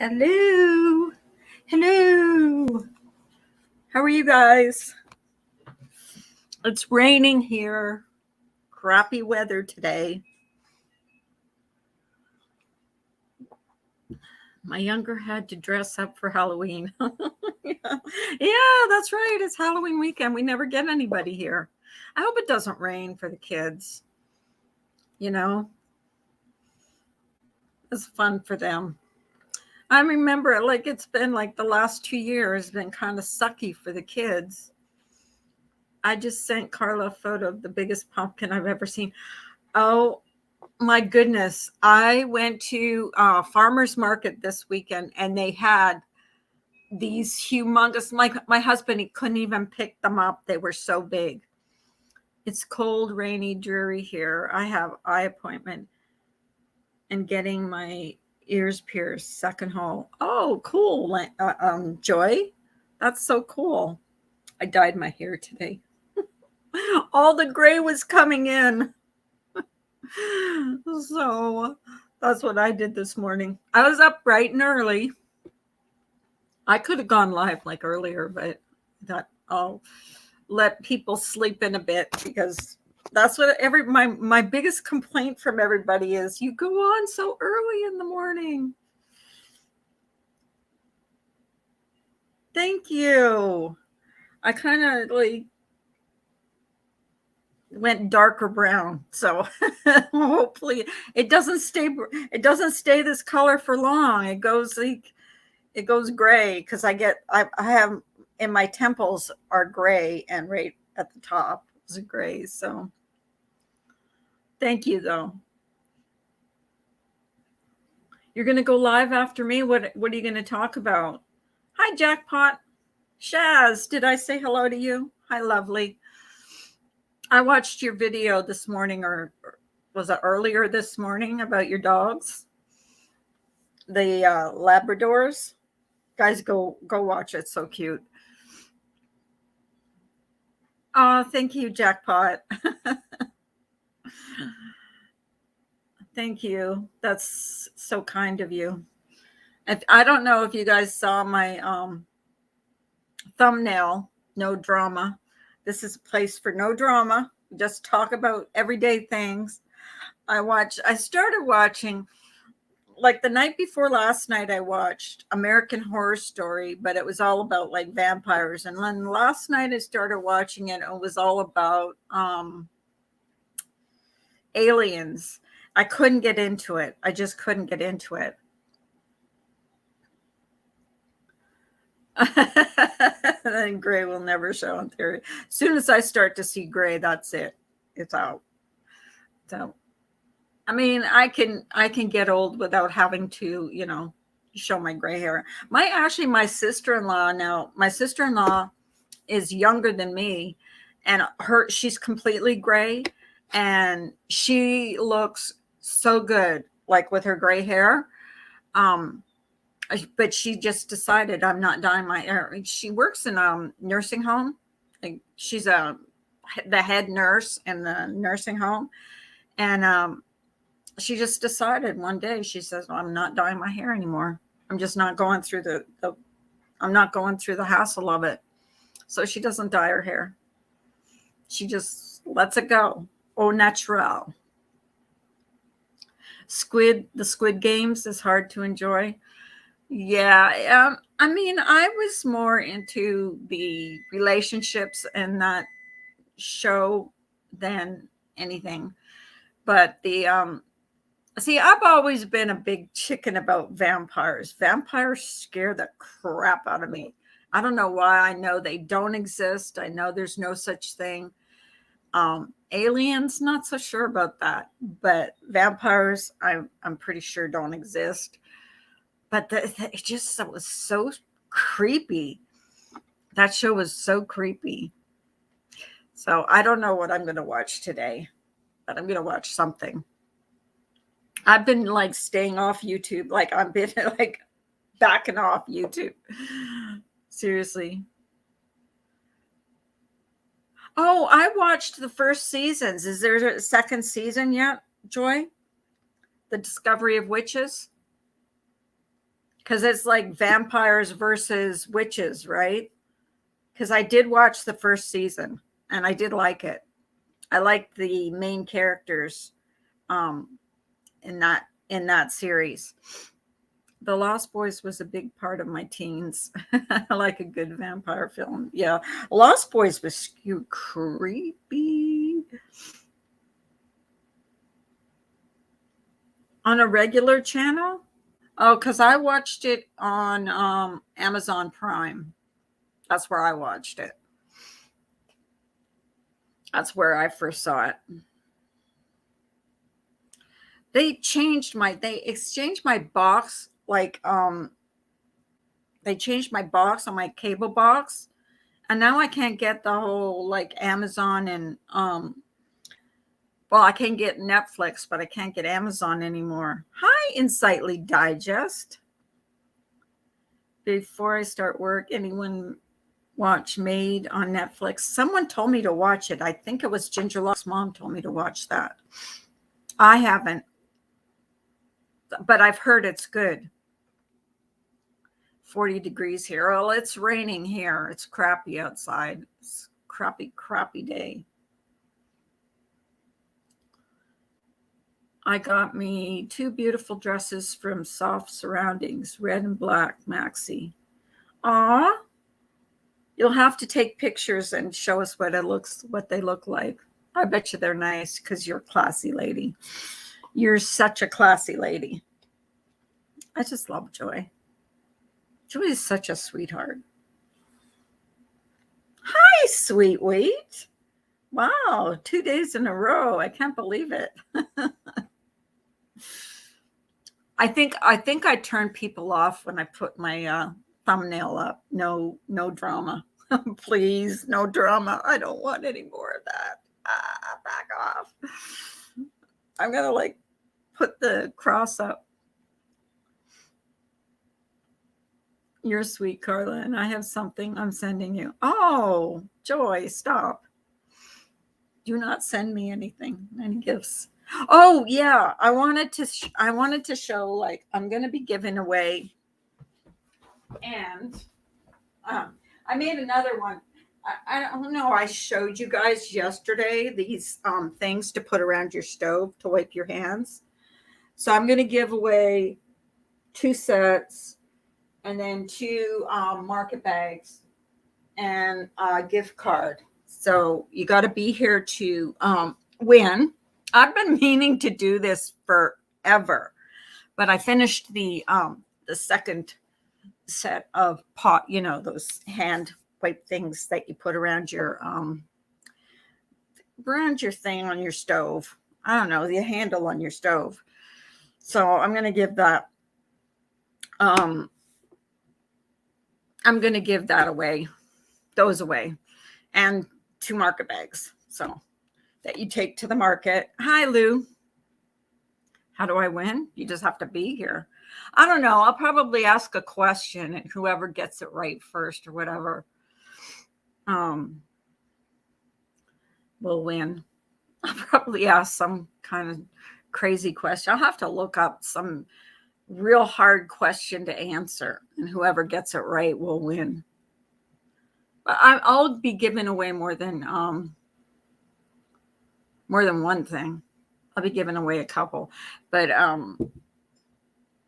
Hello. Hello. How are you guys? It's raining here. Crappy weather today. My younger had to dress up for Halloween. Yeah, that's right. It's Halloween weekend. We never get anybody here. I hope it doesn't rain for the kids. You know, it's fun for them. I remember like it's been like the last 2 years been kind of sucky for the kids. I just sent Carla a photo of the biggest pumpkin I've ever seen. Oh my goodness. I went to farmer's market this weekend and they had these humongous, my husband, he couldn't even pick them up. They were so big. It's cold, rainy, dreary here. I have eye appointment and getting my ears pierced, second hole. Oh, cool. Joy. That's so cool. I dyed my hair today. All the gray was coming in. So that's what I did this morning. I was up bright and early. I could have gone live like earlier, but I thought I'll let people sleep in a bit because that's what my biggest complaint from everybody is. You go on so early in the morning. Thank you. I kind of like went darker brown, so hopefully it doesn't stay this color for long. It goes gray because I have in my temples are gray and right at the top is gray. So thank you though. You're gonna go live after me. What are you gonna talk about? Hi, Jackpot. Shaz, did I say hello to you? Hi, lovely. I watched your video this morning, or was it earlier this morning, about your dogs, the Labradors. Guys, go watch it. So cute. Oh, thank you, Jackpot. Thank you. That's so kind of you. I don't know if you guys saw my thumbnail, no drama. This is a place for no drama. Just talk about everyday things. I started watching, like the night before last night, I watched American Horror Story, but it was all about like vampires. And then last night I started watching it. It was all about aliens. I couldn't get into it. I just couldn't get into it. Then gray will never show in theory. As soon as I start to see gray, that's it. It's out. So, I mean, I can get old without having to, show my gray hair. My sister-in-law is younger than me, and she's completely gray, and she looks so good, like with her gray hair. But she just decided I'm not dyeing my hair. She works in a nursing home. Like she's the head nurse in the nursing home. And she just decided one day, she says, well, I'm not dyeing my hair anymore. I'm just not going through I'm not going through the hassle of it. So she doesn't dye her hair. She just lets it go. Au naturel. The Squid Games is hard to enjoy. Yeah, I mean, I was more into the relationships in that show than anything. But the see, I've always been a big chicken about vampires. Vampires scare the crap out of me. I don't know why. I know they don't exist. I know there's no such thing. Aliens, not so sure about that. But vampires, I'm pretty sure don't exist. But it just was so creepy. That show was so creepy. So I don't know what I'm going to watch today, but I'm going to watch something. I've been like staying off YouTube. Like I've been like backing off YouTube. Seriously. Oh, I watched the first seasons. Is there a second season yet, Joy? The Discovery of Witches? Because it's like vampires versus witches, right? Because I did watch the first season and I did like it. I liked the main characters in that series. The Lost Boys was a big part of my teens. I like a good vampire film. Yeah, Lost Boys was creepy. On a regular channel? Oh, because I watched it on Amazon Prime. That's where I watched it. That's where I first saw it. They exchanged my box, like they changed my box on my cable box, and now I can't get the whole like Amazon and well, I can get Netflix, but I can't get Amazon anymore. Hi, Insightly Digest. Before I start work, anyone watch Made on Netflix? Someone told me to watch it. I think it was Ginger Lock's mom told me to watch that. I haven't, but I've heard it's good. 40 degrees here. Well, it's raining here. It's crappy outside. It's crappy day. I got me 2 beautiful dresses from Soft Surroundings, red and black maxi. Aw, you'll have to take pictures and show us what they look like. I bet you they're nice because you're a classy lady. You're such a classy lady. I just love Joy. Joy is such a sweetheart. Hi, sweet wheat. Wow, 2 days in a row. I can't believe it. I think I turned people off when I put my thumbnail up. No drama. Please, no drama. I don't want any more of that. Back off. I'm gonna like put the cross up. You're sweet, Carla, and I have something I'm sending you. Oh, Joy, stop. Do not send me any gifts. Oh yeah, I wanted to show, like, I'm going to be giving away, and I made another one. I don't know. I showed you guys yesterday these things to put around your stove to wipe your hands. So I'm going to give away 2 sets, and then 2 market bags and a gift card. So you got to be here to win. I've been meaning to do this forever, but I finished the second set of pot, those hand wipe things that you put around your thing on your stove. I don't know, the handle on your stove. So I'm going to give that. I'm going to give that away, those away, and 2 market bags. So that you take to the market. Hi, Lou. How do I win? You just have to be here. I don't know. I'll probably ask a question, and whoever gets it right first or whatever will win. I'll probably ask some kind of crazy question. I'll have to look up some real hard question to answer, and whoever gets it right will win. But I'll be giving away more than one thing. I'll be giving away a couple, but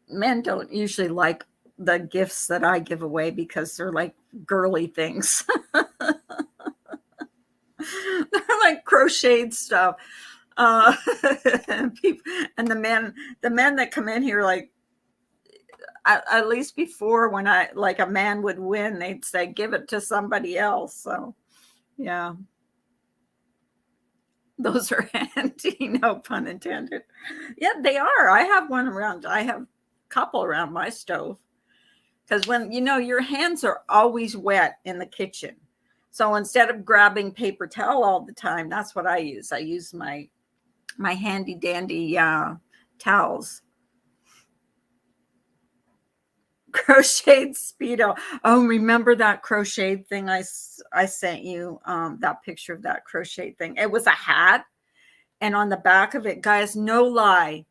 men don't usually like the gifts that I give away because they're like girly things. They're like crocheted stuff. Uh, and people, and the men that come in here, like at least before, when I like a man would win, they'd say give it to somebody else. So yeah, those are handy, no pun intended. Yeah, they are. I have one around. I have a couple around my stove because when your hands are always wet in the kitchen. So instead of grabbing paper towel all the time, that's what I use. I use my handy dandy towels. Crocheted Speedo. Oh, remember that crocheted thing I sent you? That picture of that crocheted thing. It was a hat, and on the back of it, guys, no lie,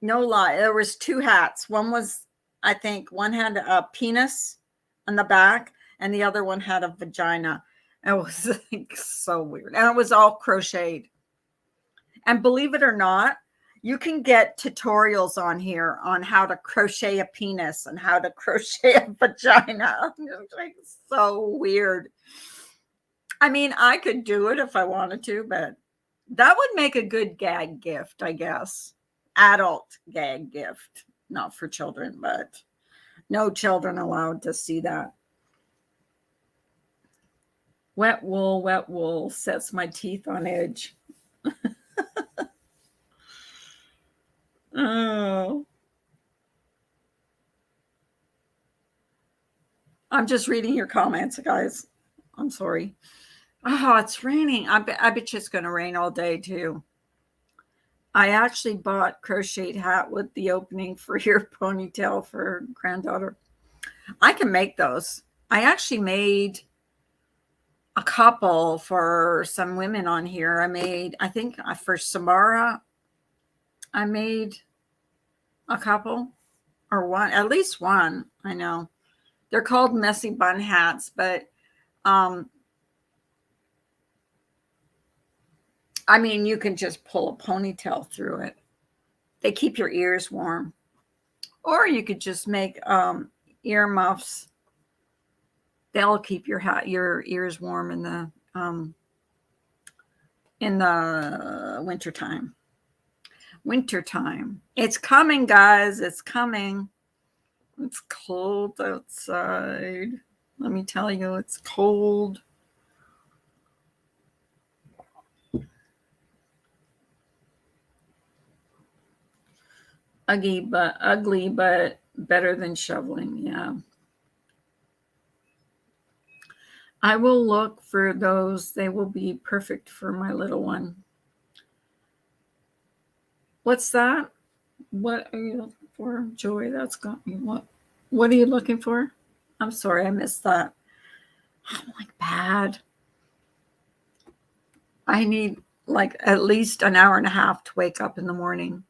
there was two hats. One was, I think, one had a penis on the back, and the other one had a vagina. It was like so weird, and it was all crocheted. And believe it or not, you can get tutorials on here on how to crochet a penis and how to crochet a vagina. It's like so weird. I mean, I could do it if I wanted to, but that would make a good gag gift, I guess. Adult gag gift, not for children, but no children allowed to see that. Wet wool sets my teeth on edge. Oh, I'm just reading your comments, guys. I'm sorry. Oh, it's raining. I bet you it's going to rain all day, too. I actually bought crocheted hat with the opening for your ponytail for granddaughter. I can make those. I actually made a couple for some women on here. I think for Samara, I made a couple or one, at least one. I know they're called messy bun hats, but I mean, you can just pull a ponytail through it. They keep your ears warm. Or you could just make ear muffs. They'll keep your ears warm in the wintertime. Wintertime. It's coming, guys. It's coming. It's cold outside. Let me tell you, it's cold. Ugly, but better than shoveling. Yeah. I will look for those. They will be perfect for my little one. What's that? What are you looking for, Joy? That's got me. What are you looking for? I'm sorry, I missed that. I'm like bad. I need like at least an hour and a half to wake up in the morning.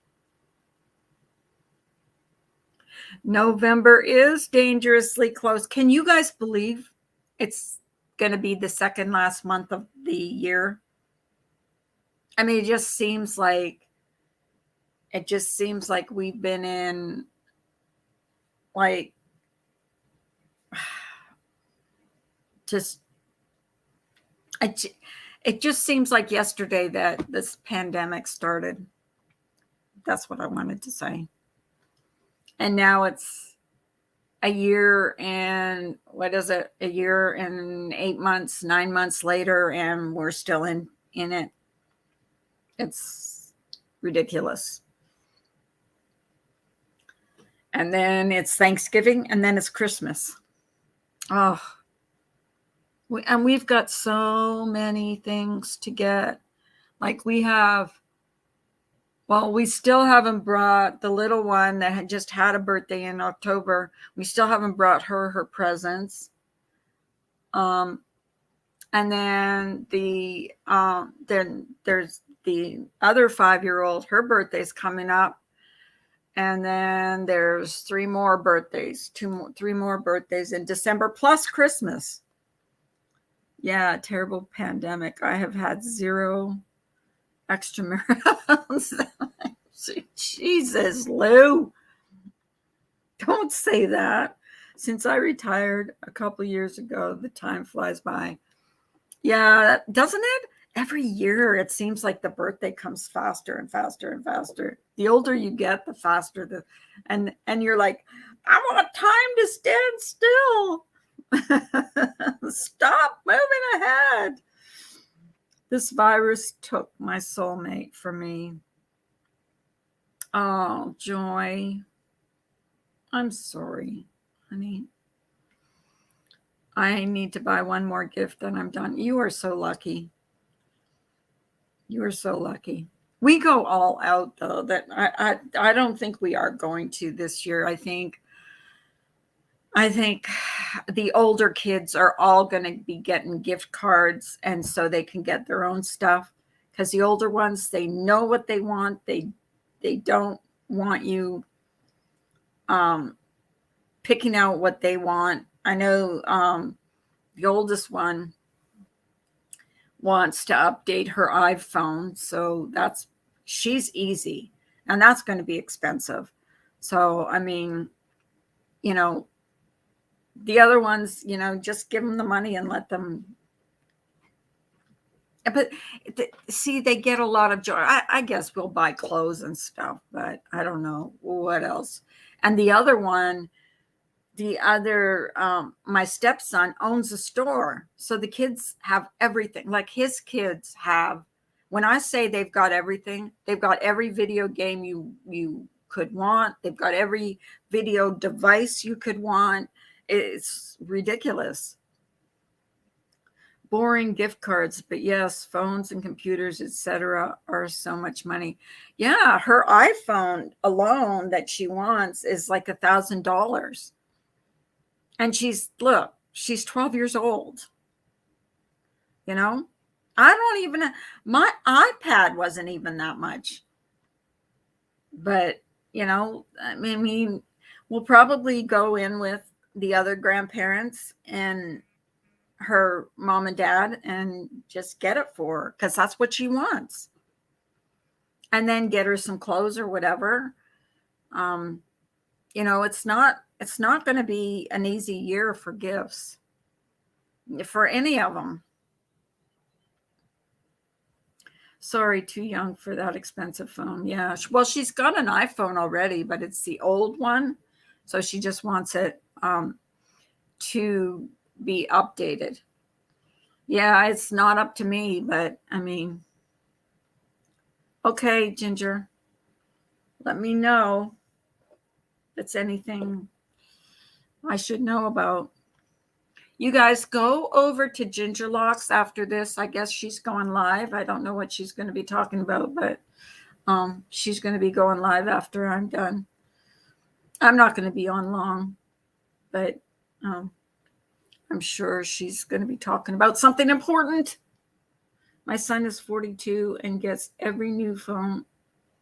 November is dangerously close. Can you guys believe it's going to be the second last month of the year? I mean, it just seems like we've been in like just it just seems like yesterday that this pandemic started. That's what I wanted to say. And now it's a year and what is it? A year and 8 months, 9 months later, and we're still in it. It's ridiculous. And then it's Thanksgiving, and then it's Christmas. Oh, and we've got so many things to get. Like we still haven't brought the little one that had just had a birthday in October. We still haven't brought her presents. And then then there's the other 5-year-old. Her birthday's coming up. And then there's 3 more birthdays, 3 more birthdays in December, plus Christmas. Yeah, terrible pandemic. I have had zero extramarital. Jesus, Lou, don't say that. Since I retired a couple years ago, the time flies by. Yeah, doesn't it? Every year it seems like the birthday comes faster and faster and faster. The older you get, the faster the and you're like, I want time to stand still. Stop moving ahead. This virus took my soulmate from me. Oh, Joy. I'm sorry, honey. I need to buy one more gift and I'm done. You are so lucky. You are so lucky. We go all out though. That I don't think we are going to this year. I think the older kids are all going to be getting gift cards, and so they can get their own stuff. Because the older ones, they know what they want. They don't want you picking out what they want. I know the oldest one wants to update her iPhone, so she's easy, and that's going to be expensive. So I mean, you know, the other ones, just give them the money and let them. But see, they get a lot of joy. I guess we'll buy clothes and stuff, but I don't know what else. And the other one, my stepson owns a store, so the kids have everything. Like his kids have, when I say they've got everything, they've got every video game you could want. They've got every video device you could want. It's ridiculous. Boring gift cards, but yes, phones and computers, etc., are so much money. Yeah, her iPhone alone that she wants is like $1,000. And she's 12 years old. I don't even, my iPad wasn't even that much. But, I mean, we'll probably go in with the other grandparents and her mom and dad and just get it for her because that's what she wants. And then get her some clothes or whatever. It's not going to be an easy year for gifts for any of them. Sorry, too young for that expensive phone. Yeah. Well, she's got an iPhone already, but it's the old one. So she just wants it to be updated. Yeah, it's not up to me, but I mean, okay, Ginger, let me know if it's anything I should know about. You guys go over to Ginger Locks after this. I guess she's going live. I don't know what she's going to be talking about, but she's going to be going live after I'm done. I'm not going to be on long, but I'm sure she's going to be talking about something important. My son is 42 and gets every new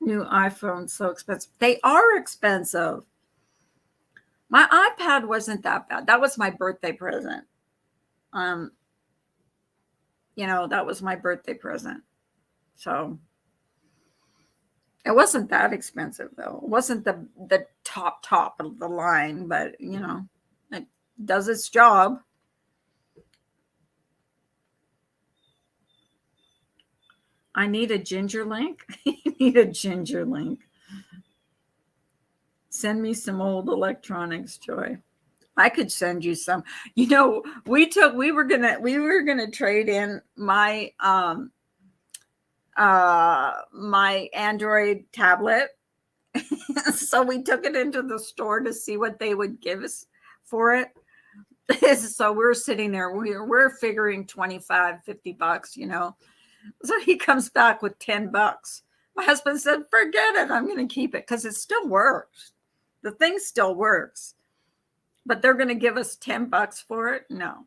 iPhone so expensive. They are expensive. My iPad wasn't that bad. That was my birthday present. That was my birthday present. So it wasn't that expensive though. It wasn't the top of the line, but it does its job. I need a Ginger link. You need a Ginger link. Send me some old electronics, Joy. I could send you some. We were gonna trade in my my Android tablet. So we took it into the store to see what they would give us for it. So we're sitting there, we're figuring $25-$50, So he comes back with $10. My husband said, forget it, I'm going to keep it because it still works. The thing still works. But they're going to give us $10 for it? No.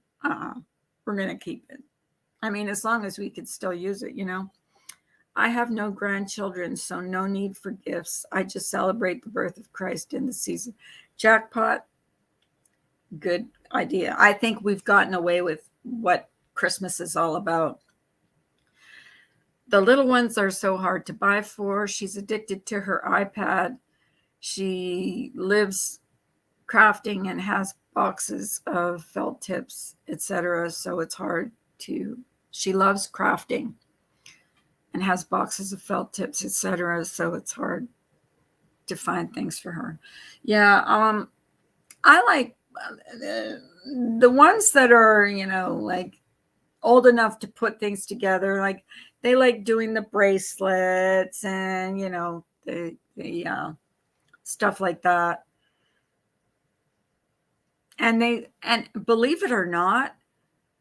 We're going to keep it. I mean, as long as we could still use it, I have no grandchildren, so no need for gifts. I just celebrate the birth of Christ in the season. Jackpot. Good idea. I think we've gotten away with what Christmas is all about. The little ones are so hard to buy for. She's addicted to her iPad. She lives crafting and has boxes of felt tips, etc. So it's hard to, she loves crafting and has boxes of felt tips, etc. So it's hard to find things for her. Yeah, I like the ones that are, like old enough to put things together. Like they like doing the bracelets and the stuff like that. And believe it or not,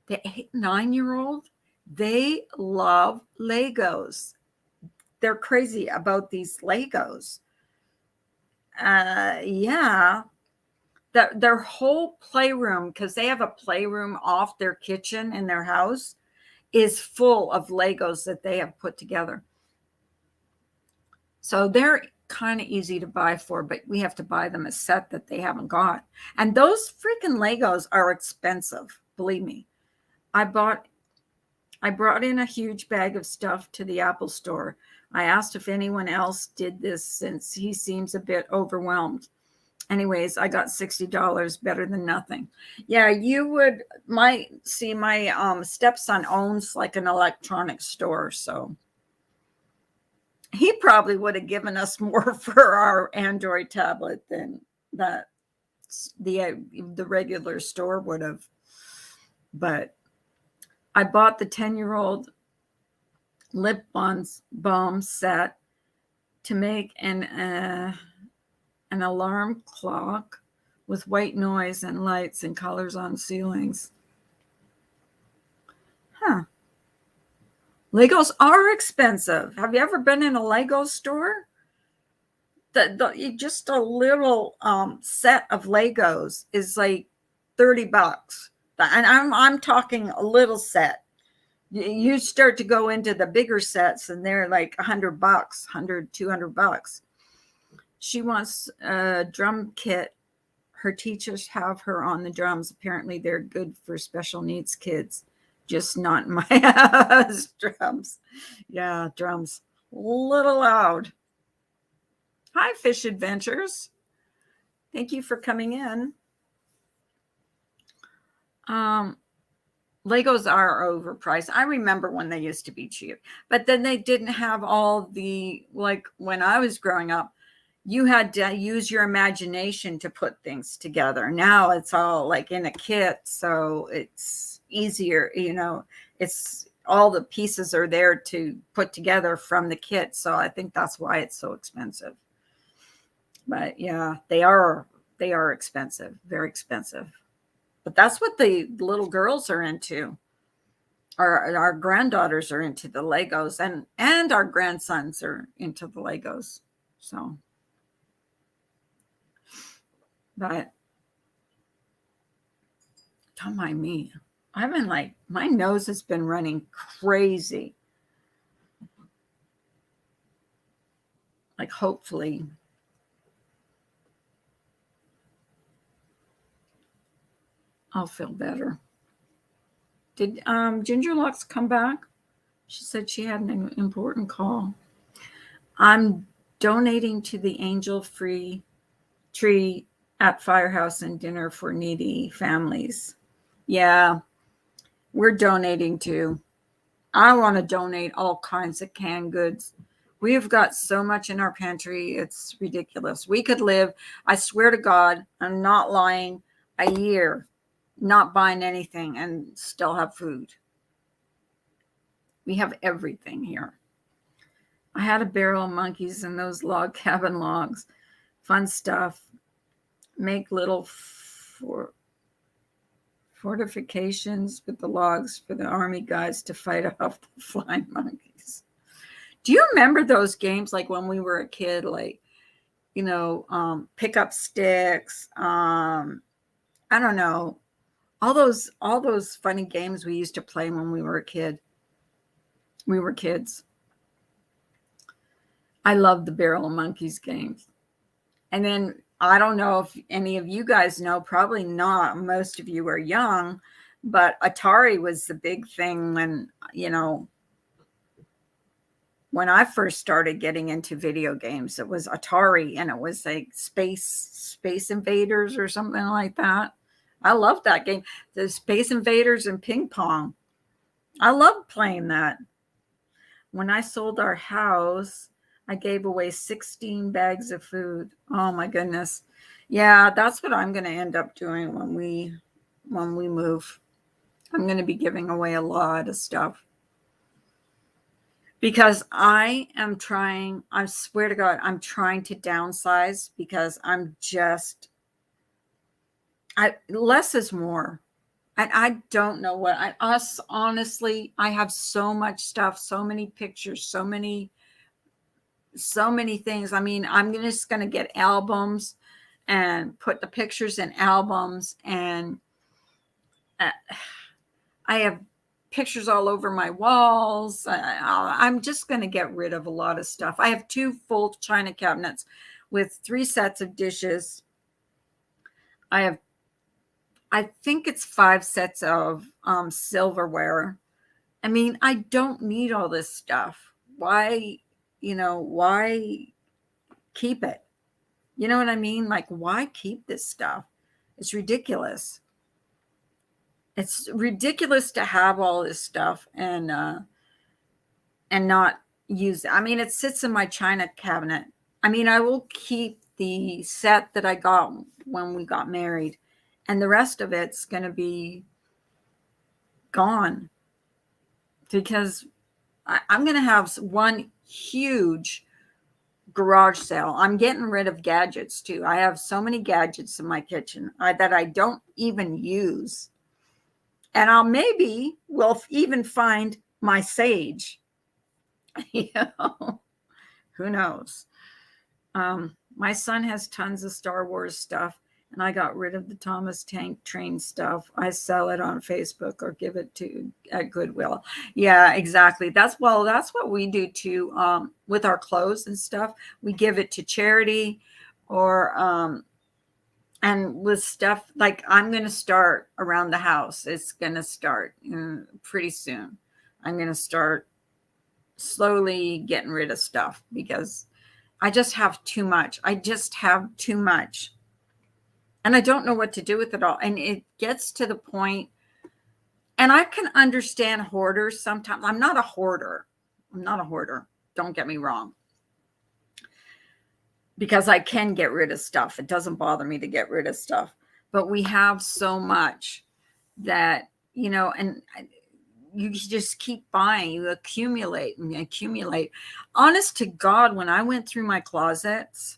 the 8, 9-year-old, they love Legos. They're crazy about these Legos. Yeah, their whole playroom, because they have a playroom off their kitchen in their house, is full of Legos that they have put together. So they're kind of easy to buy for, but we have to buy them a set that they haven't got. And those freaking Legos are expensive, believe me. I brought in a huge bag of stuff to the Apple store. I asked if anyone else did this since he seems a bit overwhelmed. Anyways, I got $60, better than nothing. Yeah, you would see my stepson owns like an electronics store, so he probably would have given us more for our Android tablet than that the regular store would have. But I bought the 10-year-old lip balm set to make an alarm clock with white noise and lights and colors on ceilings. Huh. Legos are expensive. Have you ever been in a Lego store? Just a little set of Legos is like $30. And I'm talking a little set. You start to go into the bigger sets and they're like $100, $200. She wants a drum kit. Her teachers have her on the drums. Apparently they're good for special needs kids, just not my house. Drums. Yeah, drums. A little loud. Hi, Fish Adventures. Thank you for coming in. Legos are overpriced. I remember when they used to be cheap, but then they didn't have all the, like when I was growing up, you had to use your imagination to put things together. Now it's all like in a kit, so it's easier, it's all the pieces are there to put together from the kit. So I think that's why it's so expensive. But yeah, they are expensive, very expensive. But that's what the little girls are into. Our granddaughters are into the Legos, and our grandsons are into the Legos. So, but don't mind me. I've been like, my nose has been running crazy. Like, hopefully I'll feel better. Did Ginger Lux come back? She said she had an important call. I'm donating to the Angel Free Tree at Firehouse and dinner for needy families. Yeah, we're donating too. I want to donate all kinds of canned goods. We've got so much in our pantry. It's ridiculous. We could live, I swear to God, I'm not lying, a year not buying anything and still have food. We have everything here. I had a barrel of monkeys and those log cabin logs. Fun stuff. Make little fortifications with the logs for the army guys to fight off the flying monkeys. Do you remember those games like when we were a kid, like, pick up sticks? I don't know. All those funny games we used to play when we were a kid. We were kids. I love the Barrel of Monkeys games. And then I don't know if any of you guys know, probably not. Most of you are young, but Atari was the big thing when, when I first started getting into video games, it was Atari, and it was like Space Invaders or something like that. I love that game. The Space Invaders and ping pong. I love playing that. When I sold our house, I gave away 16 bags of food. Oh my goodness. Yeah, that's what I'm going to end up doing when we move. I'm going to be giving away a lot of stuff because I am trying, I swear to God, I'm trying to downsize because less is more. And I don't know what honestly, I have so much stuff, so many pictures, so many things. I mean, just going to get albums and put the pictures in albums. And I have pictures all over my walls. I'm just going to get rid of a lot of stuff. I have 2 full china cabinets with 3 sets of dishes. I think it's 5 sets of silverware. I mean, I don't need all this stuff. Why keep it? You know what I mean? Like, why keep this stuff? It's ridiculous. It's ridiculous to have all this stuff and not use it. I mean, it sits in my china cabinet. I mean, I will keep the set that I got when we got married, and the rest of it's going to be gone because I'm going to have one huge garage sale. I'm getting rid of gadgets too. I have so many gadgets in my kitchen that I don't even use. And we'll even find my sage. Who knows? My son has tons of Star Wars stuff, and I got rid of the Thomas Tank Train stuff. I sell it on Facebook or give it to at Goodwill. Yeah, exactly. That's what we do too. With our clothes and stuff, we give it to charity, or and with stuff like I'm going to start around the house. It's going to start pretty soon. I'm going to start slowly getting rid of stuff because I just have too much. And I don't know what to do with it all. And it gets to the point, and I can understand hoarders sometimes. I'm not a hoarder. Don't get me wrong. Because I can get rid of stuff. It doesn't bother me to get rid of stuff. But we have so much that, and you just keep buying. You accumulate and accumulate. Honest to God, when I went through my closets,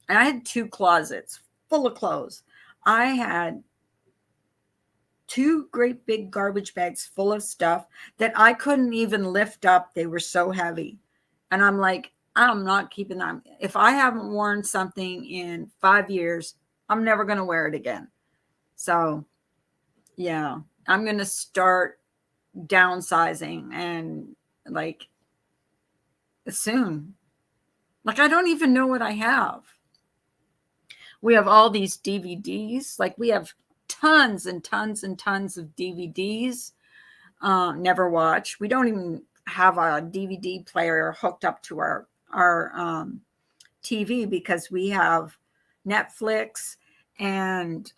and I had 2 closets full of clothes. I had 2 great big garbage bags full of stuff that I couldn't even lift up. They were so heavy. And I'm like, I'm not keeping them. If I haven't worn something in 5 years, I'm never going to wear it again. So, yeah, I'm going to start downsizing and like soon. Like, I don't even know what I have. We have all these DVDs. Like, we have tons and tons and tons of DVDs. Never watch. We don't even have a DVD player hooked up to our TV because we have Netflix and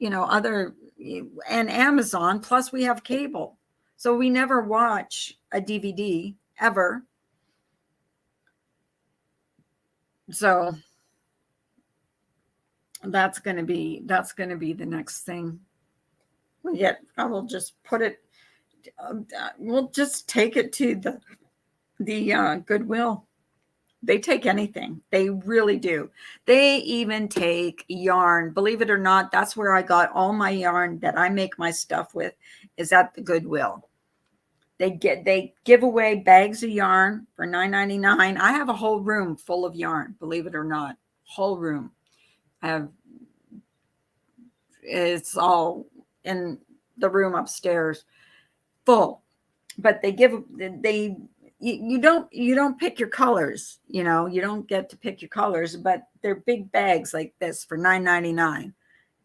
other and Amazon, plus we have cable. So we never watch a DVD ever. So that's going to be the next thing. Yet I will just put it. We'll just take it to the Goodwill. They take anything. They really do. They even take yarn. Believe it or not, that's where I got all my yarn that I make my stuff with, is at the Goodwill. They give away bags of yarn for $9.99. I have a whole room full of yarn, believe it or not. Whole room. It's all in the room upstairs full. But you don't pick your colors, you don't get to pick your colors, but they're big bags like this for $9.99.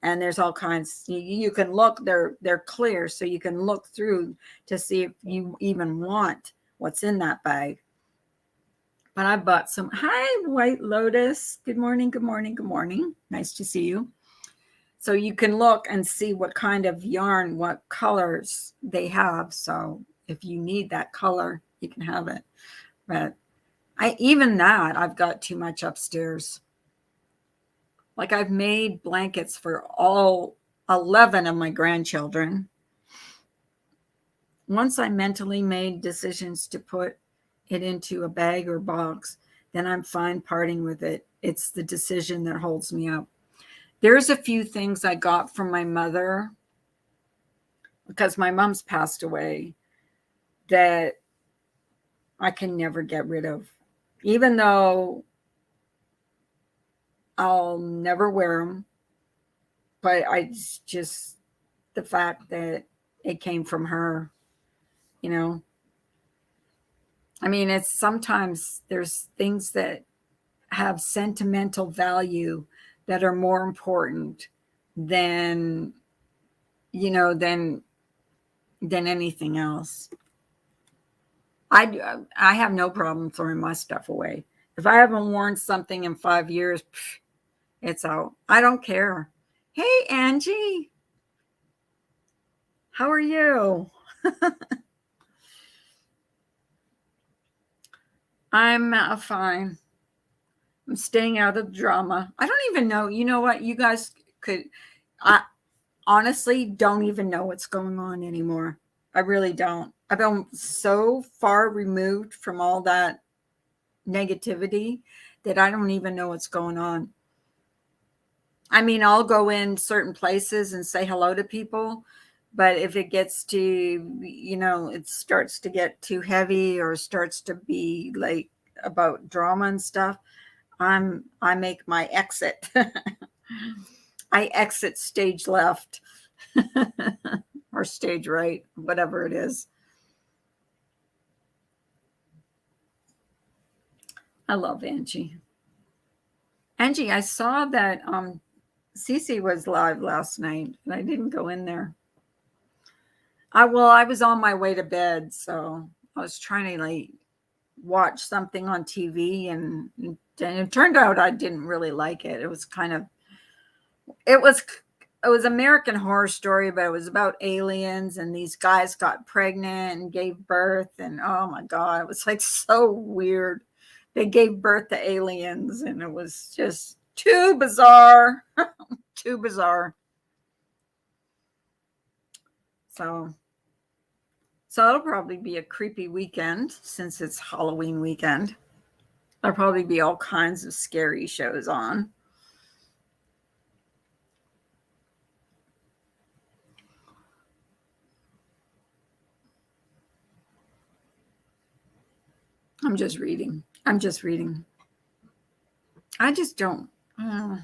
And there's all kinds. You can look, they're clear, so you can look through to see if you even want what's in that bag. But I bought some. Hi, White Lotus. Good morning, good morning, good morning. Nice to see you. So you can look and see what kind of yarn, what colors they have. So if you need that color, you can have it. But even that, I've got too much upstairs. Like I've made blankets for all 11 of my grandchildren. Once I mentally made decisions to put it into a bag or box, then I'm fine parting with it. It's the decision that holds me up. There's a few things I got from my mother because my mom's passed away that I can never get rid of, even though I'll never wear them. But just the fact that it came from her, you know. I mean, it's sometimes there's things that have sentimental value that are more important than, than anything else. I have no problem throwing my stuff away. If I haven't worn something in 5 years, it's out. I don't care. Hey, Angie. How are you? I'm fine. I'm staying out of drama. I don't even know. You know what? You guys I honestly don't even know what's going on anymore. I really don't. I've been so far removed from all that negativity that I don't even know what's going on. I mean, I'll go in certain places and say hello to people, but if it gets to, it starts to get too heavy or starts to be like about drama and stuff, I make my exit. I exit stage left or stage right, whatever it is. I love Angie. Angie, I saw that Cece was live last night, and I didn't go in there. I was on my way to bed, so I was trying to watch something on TV, and it turned out I didn't really like it. It was American Horror Story, but it was about aliens, and these guys got pregnant and gave birth, and oh my God, it was so weird. They gave birth to aliens, and it was just too bizarre. Too bizarre. So it'll probably be a creepy weekend since it's Halloween weekend. There'll probably be all kinds of scary shows on. I'm just reading. I just don't. I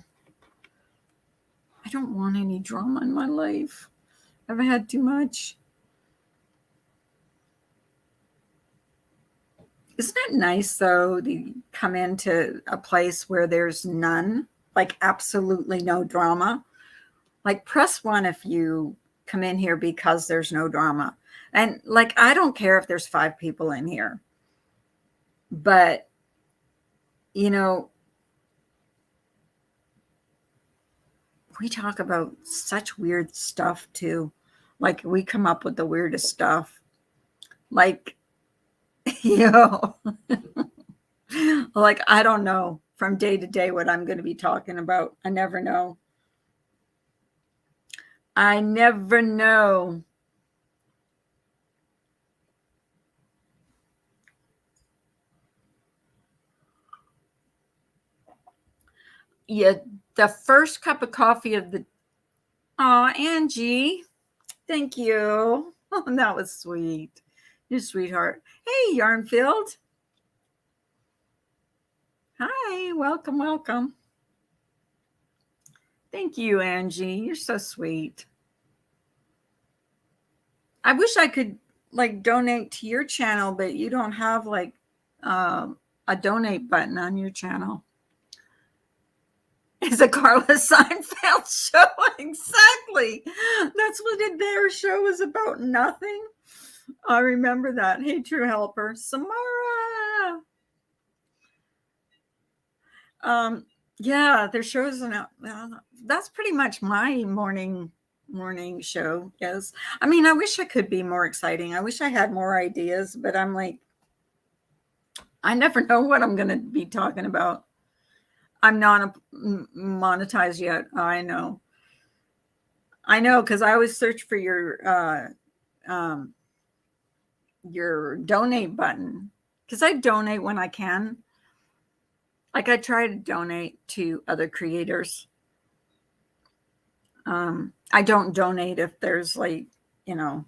don't want any drama in my life. I've had too much. Isn't it nice, though, to come into a place where there's none, absolutely no drama? Press one if you come in here because there's no drama. And I don't care if there's 5 people in here. But, we talk about such weird stuff too. We come up with the weirdest stuff. I don't know from day to day what I'm going to be talking about. I never know. I never know. Yeah, the first cup of coffee of the. Oh, Angie, thank you. Oh, that was sweet. You sweetheart. Hey, Yarnfield. Hi, welcome. Thank you, Angie. You're so sweet. I wish I could donate to your channel, but you don't have a donate button on your channel. It's a Carla Seinfeld show. Exactly. That's what their show was about. Nothing. I remember that. Hey, True Helper. Samara. Yeah, their shows and that's pretty much my morning show. Yes. I mean, I wish I could be more exciting. I wish I had more ideas, but I'm like, I never know what I'm going to be talking about. I'm not monetized yet. I know, because I always search for your donate button, because I donate when I can. Like, I try to donate to other creators. I don't donate if there's like, you know,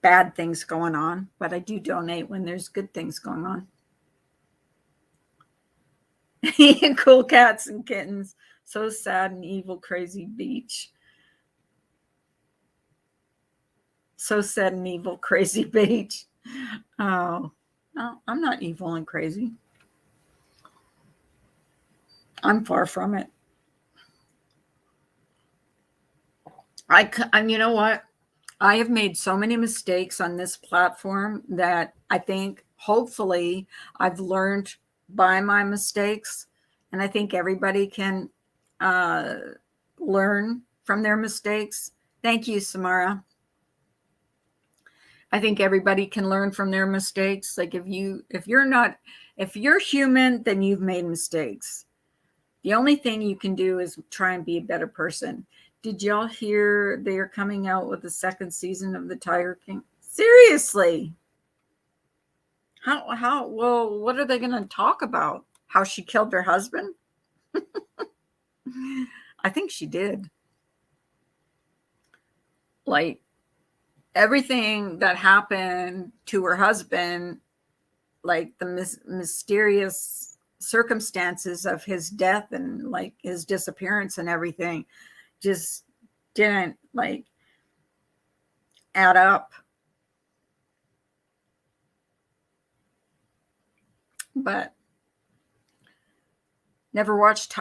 bad things going on, but I do donate when there's good things going on. Cool cats and kittens. So sad and evil, crazy beach. So sad and evil, crazy beach. Oh, no, I'm not evil and crazy. I'm far from it. You know what? I have made so many mistakes on this platform that I think hopefully I've learned by my mistakes. And I think everybody can uh, learn from their mistakes. Thank you, Samara. I think everybody can learn from their mistakes. Like, if you're human, then you've made mistakes. The only thing you can do is try and be a better person. Did y'all hear they are coming out with the second season of the Tiger King? Seriously? Well, what are they going to talk about? How she killed her husband? I think she did. Like, everything that happened to her husband, like the mysterious circumstances of his death and like his disappearance and everything, just didn't like add up. But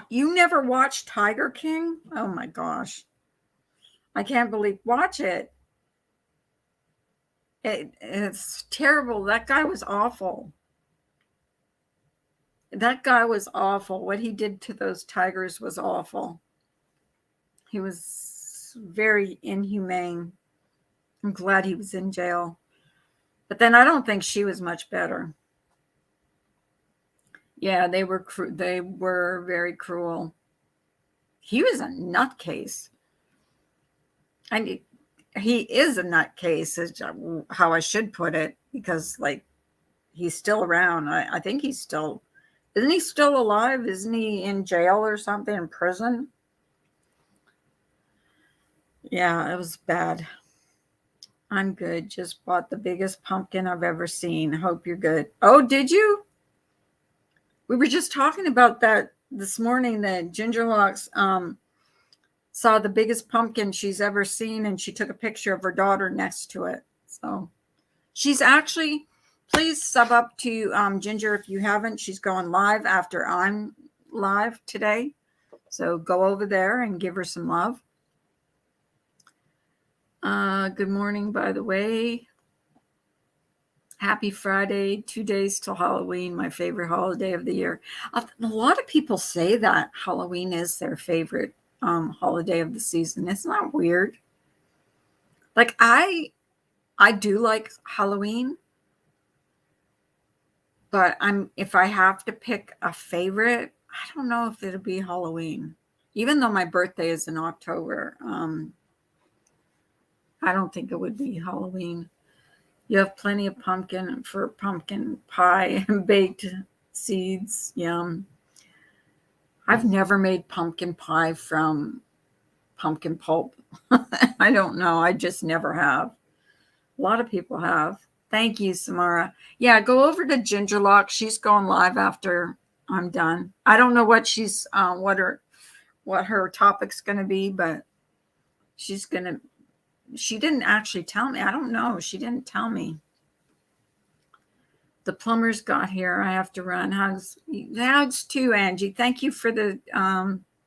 you never watched Tiger King? Oh my gosh. I can't believe, watch it. It's terrible. That guy was awful. That guy was awful. What he did to those tigers was awful. He was very inhumane. I'm glad he was in jail. But then I don't think she was much better. Yeah, they were very cruel. He was a nutcase. And he is a nutcase, is how I should put it, because like he's still around. I think isn't he still alive? Isn't he in jail or something, in prison? Yeah, it was bad. I'm good. Just bought the biggest pumpkin I've ever seen. Hope you're good. Oh, did you? We were just talking about that this morning, that Ginger Locks saw the biggest pumpkin she's ever seen, and she took a picture of her daughter next to it. So she's actually, please sub up to Ginger if you haven't. She's going live after I'm live today. So go over there and give her some love. Good morning, by the way. Happy Friday, 2 days till Halloween, my favorite holiday of the year. A lot of people say that Halloween is their favorite holiday of the season. It's not weird. Like, I do like Halloween, but if I have to pick a favorite, I don't know if it'll be Halloween. Even though my birthday is in October, I don't think it would be Halloween. You have plenty of pumpkin for pumpkin pie and baked seeds. Yum. I've never made pumpkin pie from pumpkin pulp. I don't know. I just never have. A lot of people have. Thank you, Samara. Yeah, go over to Ginger Lock. She's going live after I'm done. I don't know what what her topic's going to be, but she didn't actually tell me. I don't know. She didn't tell me. The plumbers got here. I have to run. Hugs too, Angie. Thank you for the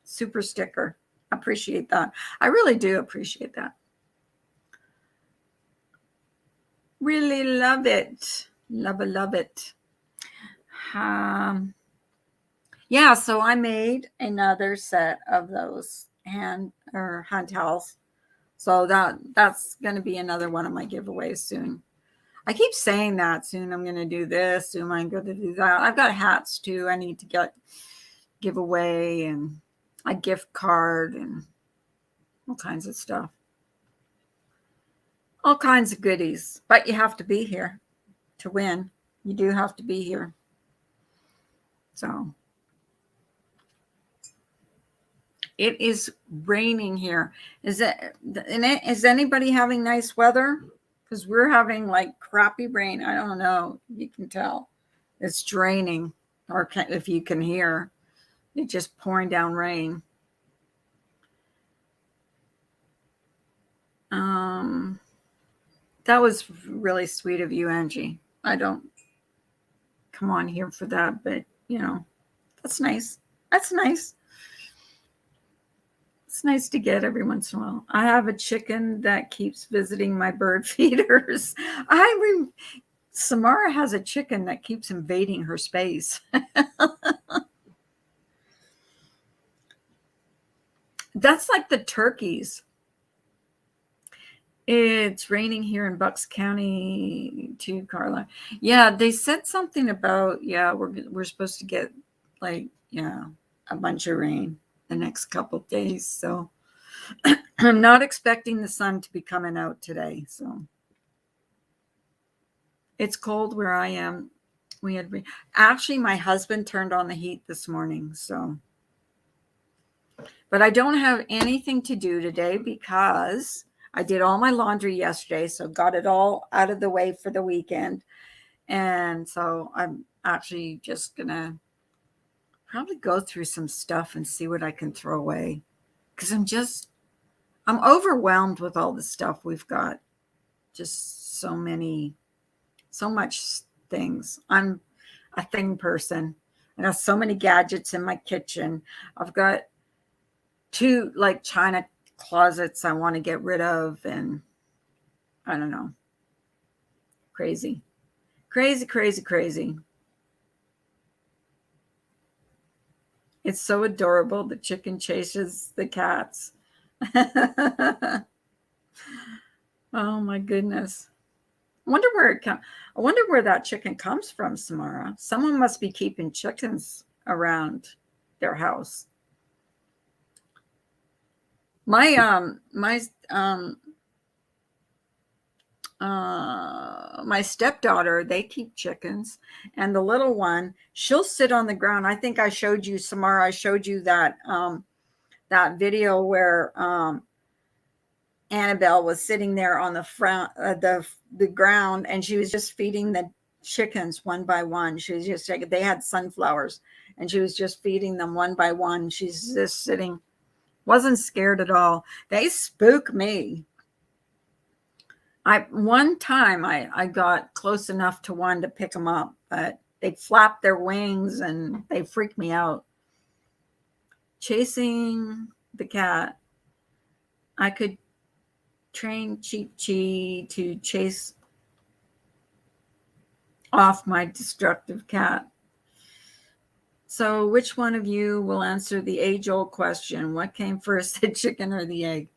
super sticker. I appreciate that. I really do appreciate that. Really love it. Love it. Yeah, so I made another set of those hand towels. So that's going to be another one of my giveaways soon. I keep saying that soon I'm going to do this, soon I'm going to do that. I've got hats too. I need to give away and a gift card and all kinds of stuff. All kinds of goodies. But you have to be here to win. You do have to be here. So it is raining here. Is anybody having nice weather? Because we're having like crappy rain. I don't know. You can tell it's draining, or if you can hear, it's just pouring down rain. Um, that was really sweet of you, Angie. I don't come on here for that, but that's nice. That's nice. It's nice to get every once in a while. I have a chicken that keeps visiting my bird feeders. Samara has a chicken that keeps invading her space. That's like the turkeys. It's raining here in Bucks County too, Carla. Yeah, they said something about we're supposed to get like a bunch of rain the next couple of days. So I'm not expecting the sun to be coming out today. So it's cold where I am. Actually, my husband turned on the heat this morning. So, but I don't have anything to do today because I did all my laundry yesterday. So got it all out of the way for the weekend. And so I'm actually just going to probably go through some stuff and see what I can throw away. Because I'm overwhelmed with all the stuff we've got. Just so much things. I'm a thing person. I got so many gadgets in my kitchen. I've got 2 like china closets I want to get rid of, and I don't know. Crazy. Crazy, crazy, crazy. It's so adorable. The chicken chases the cats. Oh my goodness. I wonder where that chicken comes from, Samara. Someone must be keeping chickens around their house. My stepdaughter, they keep chickens, and the little one, she'll sit on the ground. I think I showed you, Samara, I showed you that video where Annabelle was sitting there on the front the ground, and she was just feeding the chickens one by one. She was just they had sunflowers, and she was just feeding them one by one. She's just sitting, wasn't scared at all. They spook me. One time I got close enough to one to pick them up, but they flapped their wings and they freaked me out. Chasing the cat. I could train Cheap Chi to chase off my destructive cat. So which one of you will answer the age-old question? What came first, the chicken or the egg?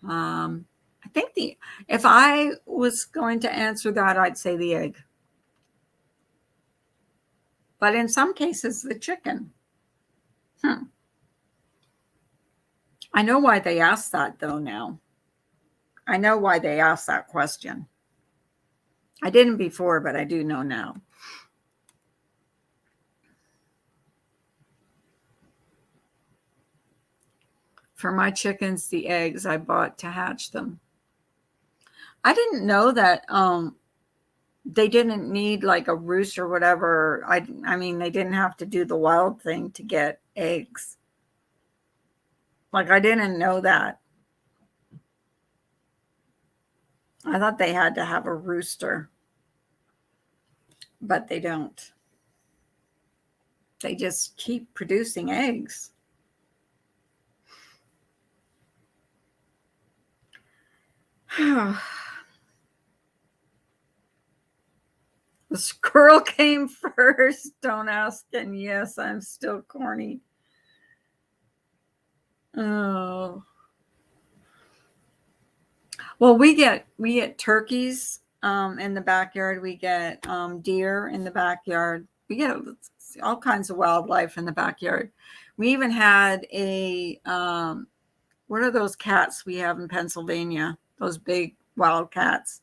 I think if I was going to answer that, I'd say the egg. But in some cases, the chicken. I know why they asked that, though, now. I know why they asked that question. I didn't before, but I do know now. For my chickens, the eggs I bought to hatch them. I didn't know that they didn't need like a roost or whatever. I mean, they didn't have to do the wild thing to get eggs. Like, I didn't know that. I thought they had to have a rooster, but they don't. They just keep producing eggs. The squirrel came first. Don't ask. And yes, I'm still corny. Oh. Well, we get turkeys in the backyard. We get deer in the backyard. We get all kinds of wildlife in the backyard. We even had a what are those cats we have in Pennsylvania? Those big wild cats.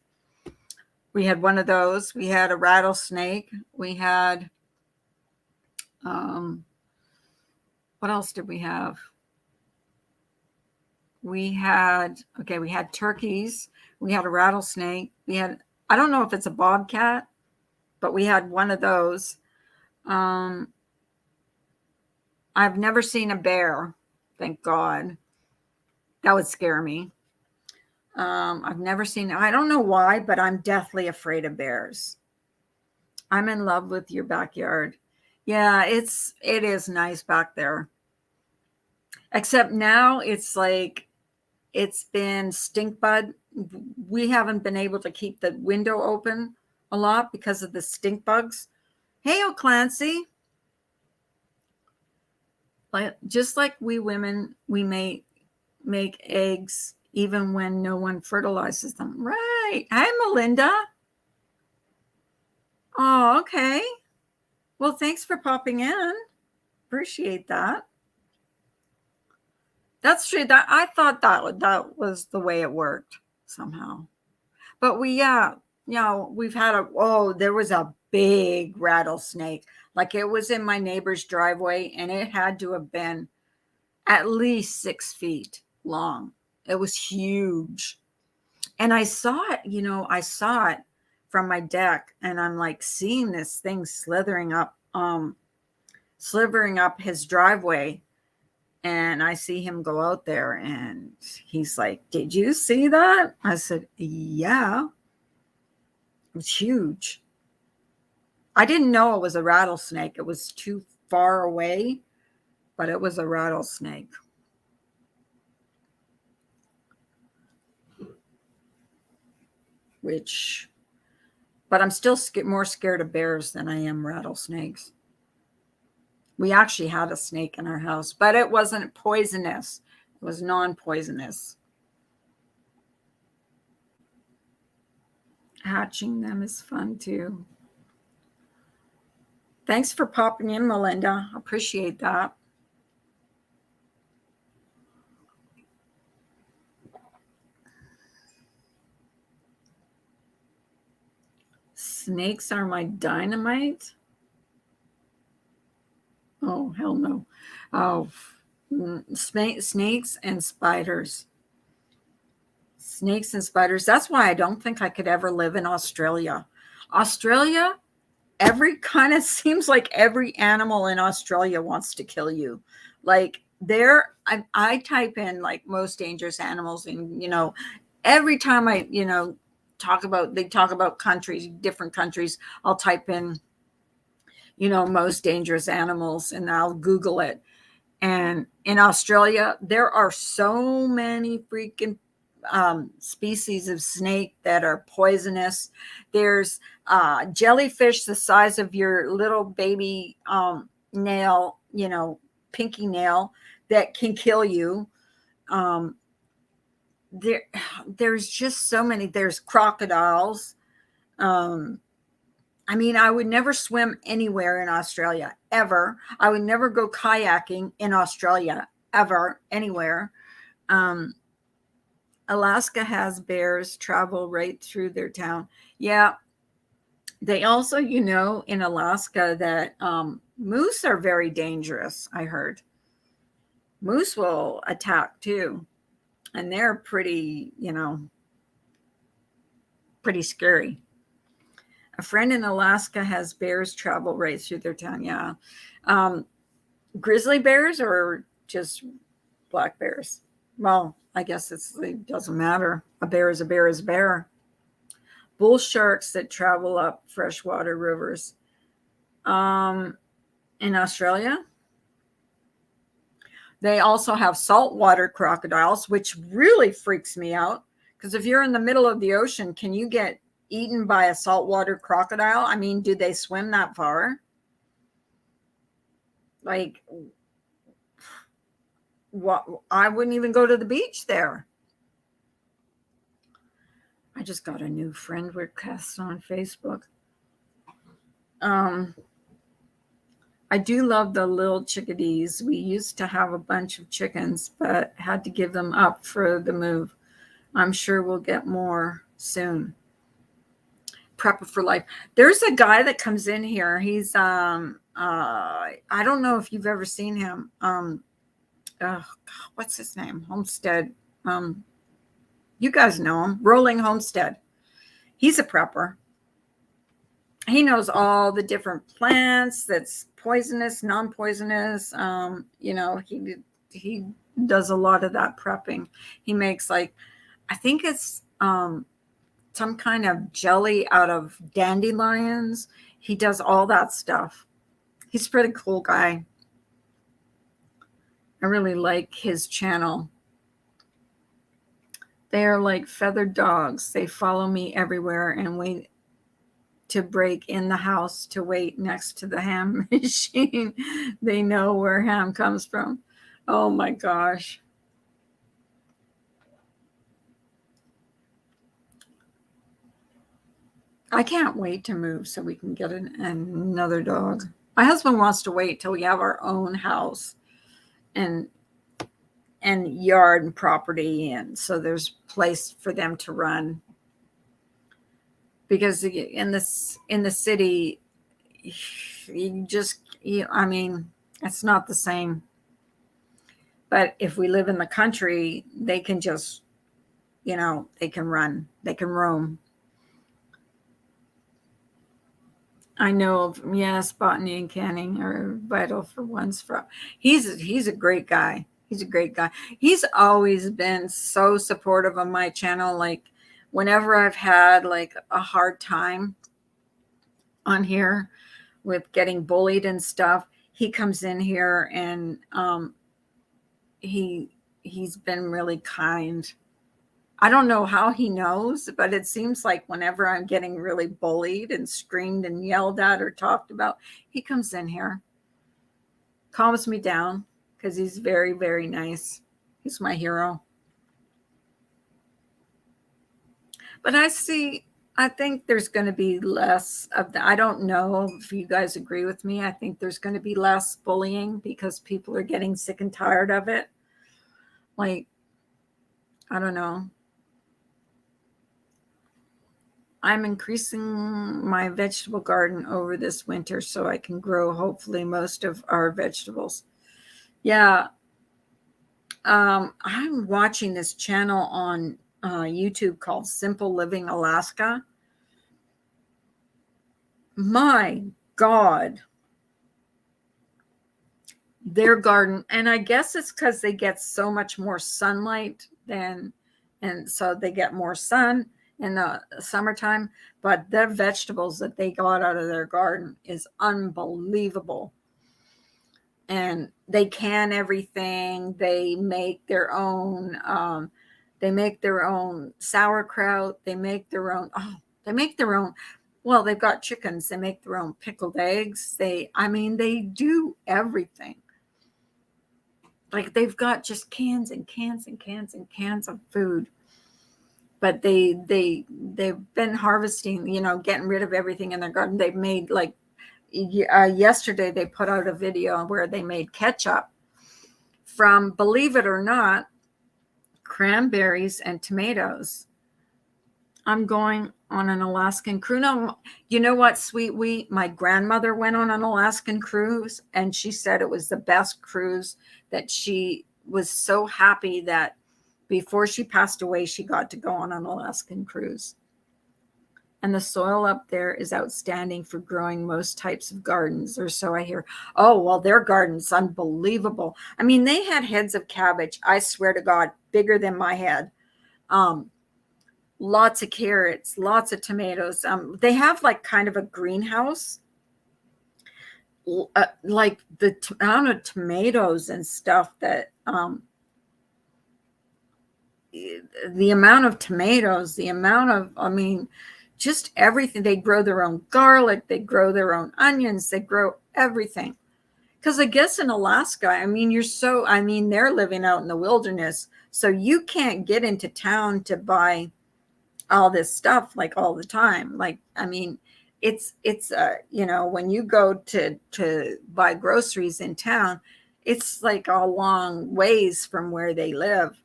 We had one of those. We had a rattlesnake. We had what else did we have? We had turkeys. We had a rattlesnake. We had, I don't know if it's a bobcat, but we had one of those. I've never seen a bear, thank God. That would scare me. I've never seen, I don't know why, but I'm deathly afraid of bears. I'm in love with your backyard. Yeah, it is nice back there. Except now it's like, it's been stink bug. We haven't been able to keep the window open a lot because of the stink bugs. Hey, O'Clancy. Just like we women, we make eggs even when no one fertilizes them. Right. Hi, Melinda. Oh, okay. Well, thanks for popping in. Appreciate that. That's true. That I thought that was the way it worked somehow. But we've had there was a big rattlesnake. Like it was in my neighbor's driveway and it had to have been at least 6 feet long. It was huge. And I saw it from my deck and I'm like seeing this thing slithering up his driveway. And I see him go out there and he's like, "Did you see that?" I said, "Yeah." It was huge. I didn't know it was a rattlesnake. It was too far away, but it was a rattlesnake. But I'm still more scared of bears than I am rattlesnakes. We actually had a snake in our house, but it wasn't poisonous. It was non-poisonous. Hatching them is fun too. Thanks for popping in, Melinda. Appreciate that. Snakes are my dynamite. Oh, hell no. Oh, snakes and spiders. Snakes and spiders. That's why I don't think I could ever live in Australia. Australia, seems like every animal in Australia wants to kill you. Like I type in like most dangerous animals and, every time they talk about countries, different countries, I'll type in, most dangerous animals and I'll Google it. And in Australia, there are so many freaking species of snake that are poisonous. There's jellyfish the size of your little baby nail, pinky nail that can kill you. There's just so many. There's crocodiles. I would never swim anywhere in Australia, ever. I would never go kayaking in Australia, ever, anywhere. Alaska has bears travel right through their town. Yeah. They also, in Alaska that moose are very dangerous, I heard. Moose will attack too. And they're pretty scary. A friend in Alaska has bears travel right through their town. Yeah. Grizzly bears or just black bears? Well, I guess it doesn't matter. A bear is a bear is a bear. Bull sharks that travel up freshwater rivers. In Australia, they also have saltwater crocodiles, which really freaks me out. Because if you're in the middle of the ocean, can you get eaten by a saltwater crocodile. I mean, do they swim that far? Like, what? I wouldn't even go to the beach there. I just got a new friend request on Facebook. I do love the little chickadees. We used to have a bunch of chickens, but had to give them up for the move. I'm sure we'll get more soon. Prepper for life. There's a guy that comes in here. He's I don't know if you've ever seen him. What's his name? Homestead. You guys know him. Rolling Homestead. He's a prepper. He knows all the different plants that's poisonous, non-poisonous. He does a lot of that prepping. He makes, like, I think it's some kind of jelly out of dandelions. He does all that stuff. He's a pretty cool guy. I really like his channel. They are like feathered dogs. They follow me everywhere and wait to break in the house to wait next to the ham machine. They know where ham comes from. Oh my gosh. I can't wait to move so we can get another dog. My husband wants to wait till we have our own house and yard and property, and so there's place for them to run. Because in the city, I mean, it's not the same. But if we live in the country, they can just, they can run, they can roam. I know of, yes, botany and canning are vital for one's front. He's a great guy. He's a great guy. He's always been so supportive of my channel. Like, whenever I've had like a hard time on here with getting bullied and stuff, he comes in here and he's been really kind. I don't know how he knows, but it seems like whenever I'm getting really bullied and screamed and yelled at or talked about, he comes in here, calms me down, because he's very, very nice. He's my hero. But I think there's going to be less of that. I don't know if you guys agree with me. I think there's going to be less bullying because people are getting sick and tired of it. Like, I don't know. I'm increasing my vegetable garden over this winter so I can grow hopefully most of our vegetables. Yeah. I'm watching this channel on YouTube called Simple Living Alaska. My God. Their garden, and I guess it's because they get so much more sunlight and so they get more sun in the summertime, but their vegetables that they got out of their garden is unbelievable. And they can everything. They make their own sauerkraut. They make their own well, they've got chickens. They make their own pickled eggs. They do everything. Like, they've got just cans and cans and cans and cans of food. But they've been harvesting, getting rid of everything in their garden. They've made, like, yesterday they put out a video where they made ketchup from, believe it or not, cranberries and tomatoes. I'm going on an Alaskan cruise. No, you know what, sweet wheat? My grandmother went on an Alaskan cruise, and she said it was the best cruise, that she was so happy that before she passed away, she got to go on an Alaskan cruise. And the soil up there is outstanding for growing most types of gardens, or so I hear. Oh, well, their garden's unbelievable. I mean, they had heads of cabbage, I swear to God, bigger than my head. Lots of carrots, lots of tomatoes. They have like kind of a greenhouse. Like the amount of tomatoes and stuff that the amount of tomatoes, the amount of, just everything. They grow their own garlic, they grow their own onions, they grow everything. Because I guess in Alaska, I mean, they're living out in the wilderness, so you can't get into town to buy all this stuff like all the time. Like, I mean, it's when you go to buy groceries in town, it's like a long ways from where they live.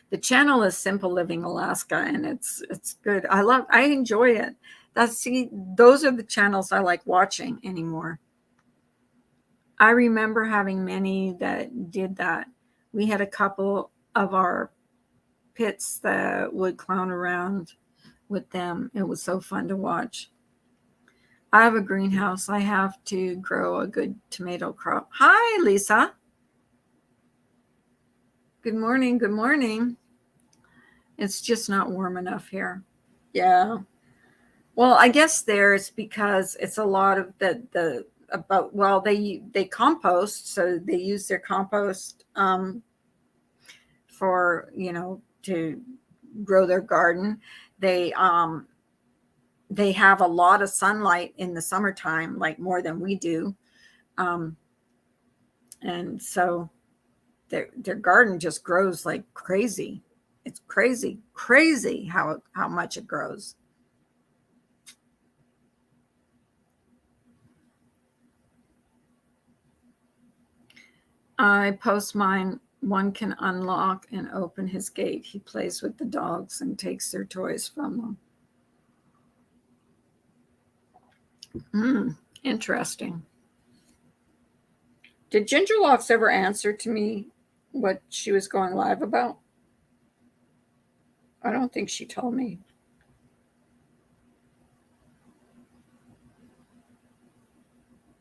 The channel is Simple Living Alaska, and it's good. I enjoy it. Those are the channels I like watching anymore. I remember having many that did that. We had a couple of our pits that would clown around with them. It was so fun to watch. I have a greenhouse. I have to grow a good tomato crop. Hi, Lisa. Good morning. Good morning. It's just not warm enough here. Yeah. Well, I guess it's because it's a lot of they compost, so they use their compost for to grow their garden. They have a lot of sunlight in the summertime, like more than we do, and so their garden just grows like crazy. It's crazy how much it grows. I post mine. One can unlock and open his gate. He plays with the dogs and takes their toys from them. Interesting. Did Ginger Locks ever answer to me what she was going live about? I don't think she told me.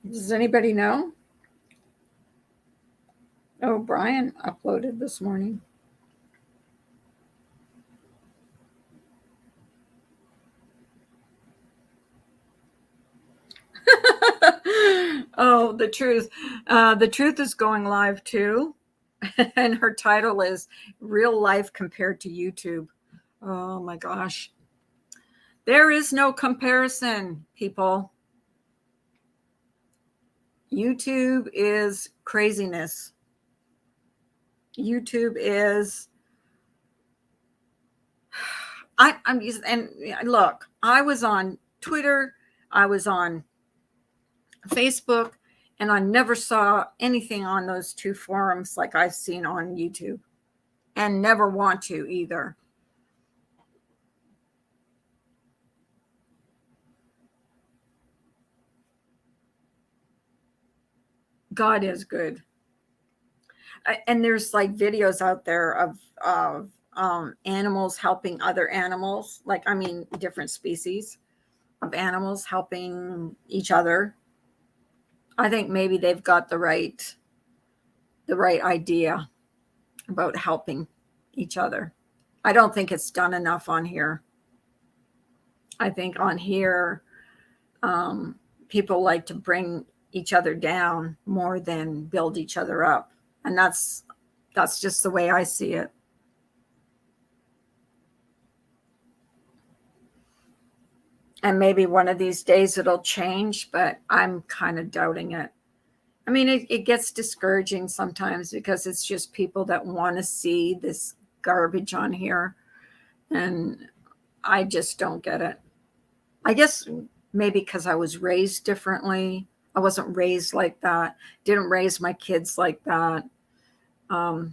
Does anybody know? Oh, Brian uploaded this morning. Oh, the truth. The truth is going live too. And her title is Real Life Compared to YouTube. Oh my gosh. There is no comparison, people. YouTube is craziness. YouTube is I'm using, and look, I was on Twitter, I was on Facebook, and I never saw anything on those two forums like I've seen on YouTube, and never want to either. God is good. And there's like videos out there of animals helping other animals, like, I mean, different species of animals helping each other. I think maybe they've got the right idea about helping each other. I don't think it's done enough on here. I think on here, people like to bring each other down more than build each other up. And that's just the way I see it. And maybe one of these days it'll change, but I'm kind of doubting it. I mean, it gets discouraging sometimes because it's just people that want to see this garbage on here. And I just don't get it. I guess maybe because I was raised differently. I wasn't raised like that. Didn't raise my kids like that. I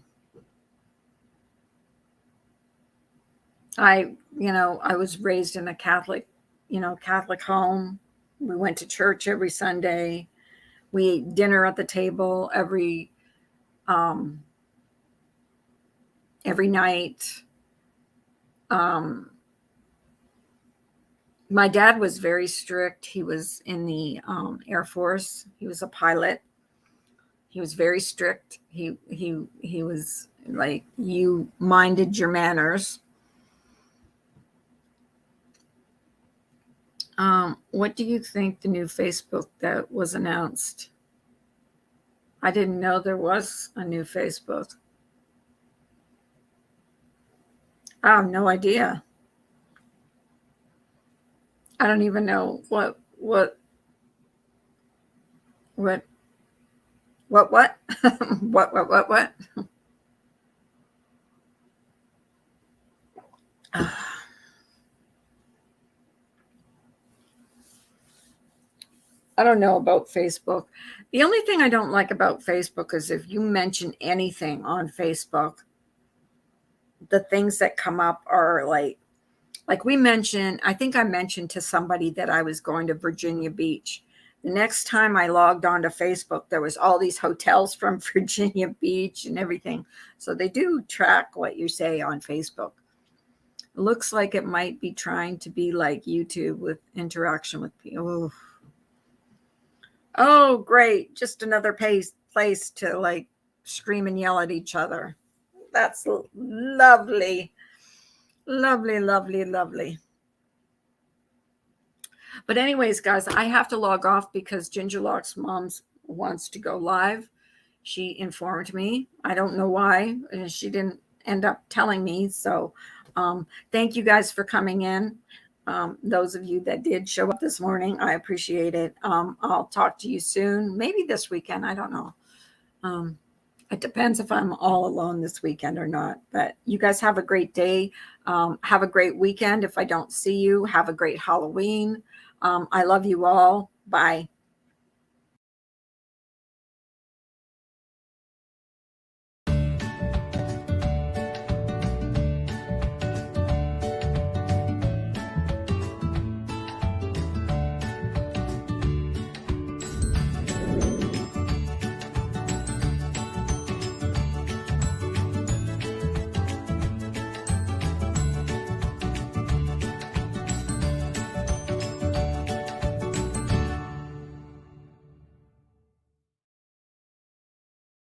was raised in a Catholic home. We went to church every Sunday. We ate dinner at the table every night. My dad was very strict. He was in the Air Force. He was a pilot. He was very strict. He was like, you minded your manners. What do you think the new Facebook that was announced? I didn't know there was a new Facebook. I have no idea. I don't even know what what what what. I don't know about Facebook. The only thing I don't like about Facebook is if you mention anything on Facebook, the things that come up are like we mentioned, I think I mentioned to somebody that I was going to Virginia Beach. The next time I logged onto Facebook, there was all these hotels from Virginia Beach and everything. So they do track what you say on Facebook. It looks like it might be trying to be like YouTube with interaction with people. Oh, great. Just another place to like scream and yell at each other. That's lovely. Lovely, lovely, lovely. But anyways, guys, I have to log off because Gingerlock's mom's wants to go live. She informed me. I don't know why. She didn't end up telling me. So thank you guys for coming in. Those of you that did show up this morning, I appreciate it. I'll talk to you soon. Maybe this weekend. I don't know. Um, it depends if I'm all alone this weekend or not. But you guys have a great day. Have a great weekend. If I don't see you, have a great Halloween. I love you all. Bye.